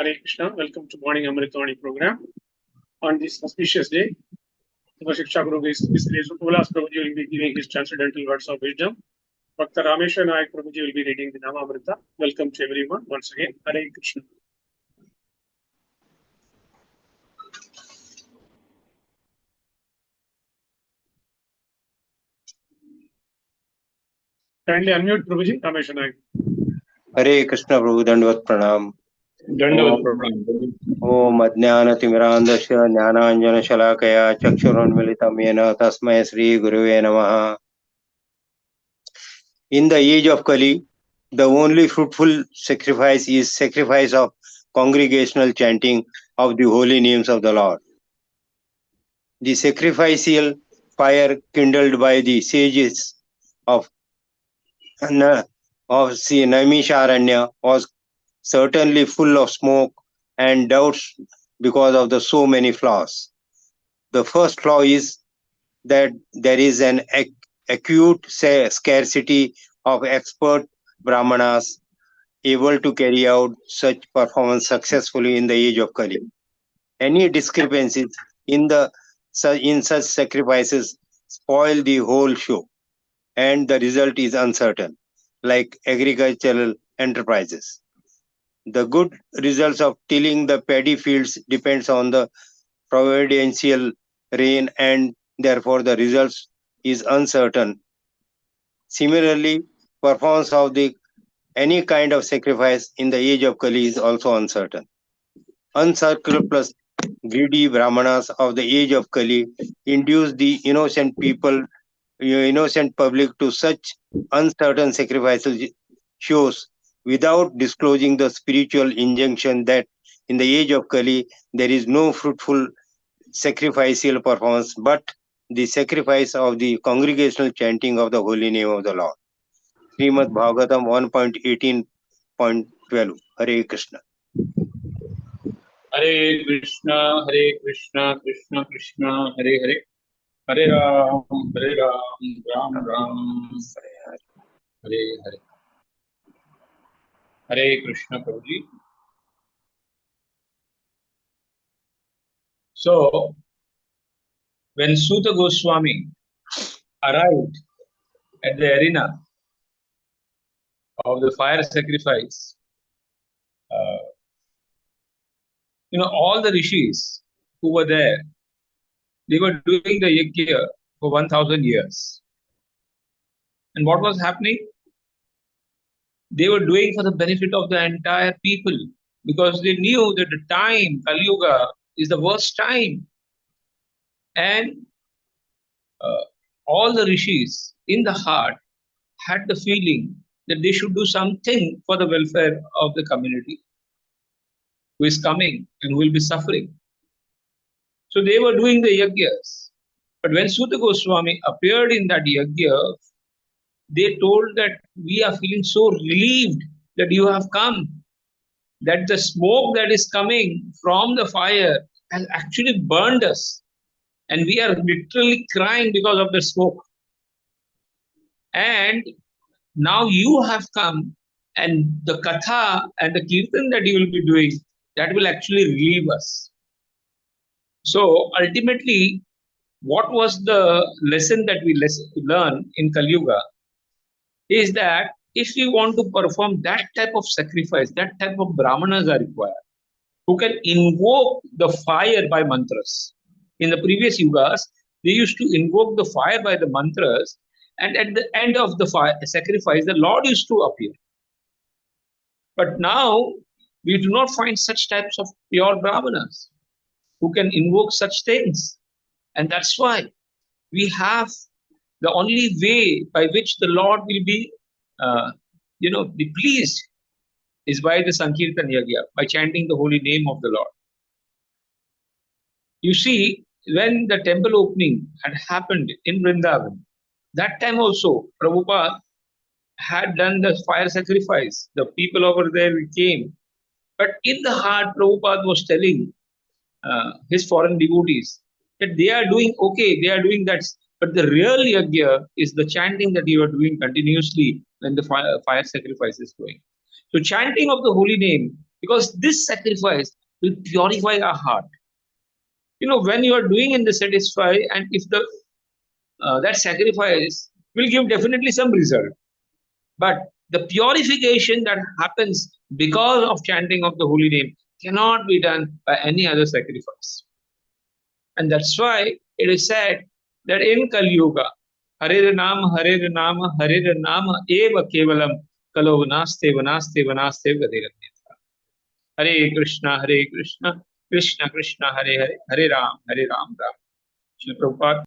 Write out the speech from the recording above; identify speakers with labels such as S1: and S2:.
S1: Hare Krishna. Welcome to Morning Amrut program. On this auspicious day, the Shiksha Guru is Rupavilas Prabhuji will be giving his transcendental words of wisdom. Bhakta Rameshwar Nayak Prabhuji will be reading the Nama Amrita. Welcome to everyone once again. Hare Krishna. Kindly unmute Prabhuji, Rameshwar Nayak.
S2: Hare Krishna Prabhu Dandavat Pranam.
S1: Dandavat Pranam.
S2: Om Ajnanatimrandasya Jnananjana Shalakaya Chakshuranmilitam Yena Tasmai Sri Guruve Namaha. In the age of Kali, the only fruitful sacrifice is sacrifice of congregational chanting of the holy names of the Lord. The sacrificial fire kindled by the sages of Naimisharanya was certainly full of smoke and doubts because of the so many flaws. The first flaw is that there is an acute scarcity of expert brahmanas able to carry out such performance successfully in the age of Kali. Any discrepancies in such sacrifices spoil the whole show, and the result is uncertain, like agricultural enterprises. The good results of tilling the paddy fields depends on the providential rain, and therefore the results is uncertain. Similarly, performance of any kind of sacrifice in the age of Kali is also uncertain. Unscrupulous, greedy brahmanas of the age of Kali induce the innocent public to such uncertain sacrifices shows without disclosing the spiritual injunction that in the age of Kali there is no fruitful sacrificial performance but the sacrifice of the congregational chanting of the holy name of the Lord. Srimad Bhagavatam 1.18.12. Hare Krishna.
S3: Hare Krishna, Hare Krishna, Krishna Krishna, Hare Hare. Hare Ram, Ram Ram, Hare Hare. Hare Krishna Prabhuji. So, when Suta Goswami arrived at the arena of the fire sacrifice, all the rishis who were there, they were doing the yajna for 1000 years. And what was happening? They were doing for the benefit of the entire people, because they knew that the time, Kali Yuga, is the worst time. And all the rishis in the heart had the feeling that they should do something for the welfare of the community who is coming and who will be suffering. So they were doing the yajnas. But when Suta Goswami appeared in that yajna, they told that we are feeling so relieved that you have come, that the smoke that is coming from the fire has actually burned us. And we are literally crying because of the smoke. And now you have come, and the katha and the kirtan that you will be doing, that will actually relieve us. So ultimately, what was the lesson that we learn in Kali Yuga is that if we want to perform that type of sacrifice, that type of brahmanas are required, who can invoke the fire by mantras. In the previous yugas, they used to invoke the fire by the mantras, and at the end of the sacrifice, the Lord used to appear. But now, we do not find such types of pure brahmanas who can invoke such things. And that's why we have the only way by which the Lord will be, be pleased is by the Sankirtan Yajna, by chanting the holy name of the Lord. You see, when the temple opening had happened in Vrindavan, that time also Prabhupada had done the fire sacrifice. The people over there came. But in the heart, Prabhupada was telling his foreign devotees that they are doing okay, they are doing that. But the real yajna is the chanting that you are doing continuously when the fire sacrifice is going. So chanting of the holy name because this sacrifice will purify our heart. When you are doing in the satisfy, and if the that sacrifice will give definitely some result, but the purification that happens because of chanting of the holy name cannot be done by any other sacrifice. And that's why it is said that in Kali Yuga, Hare Nama, Hare Nama, Hare Nama, Eva Kevalam, Kalo Vanaste, Vanaste, Vanaste, Gadiranyata. Hare Krishna, Hare Krishna, Krishna Krishna, Hare Hare, Hare Ram, Ram. Srila Prabhupada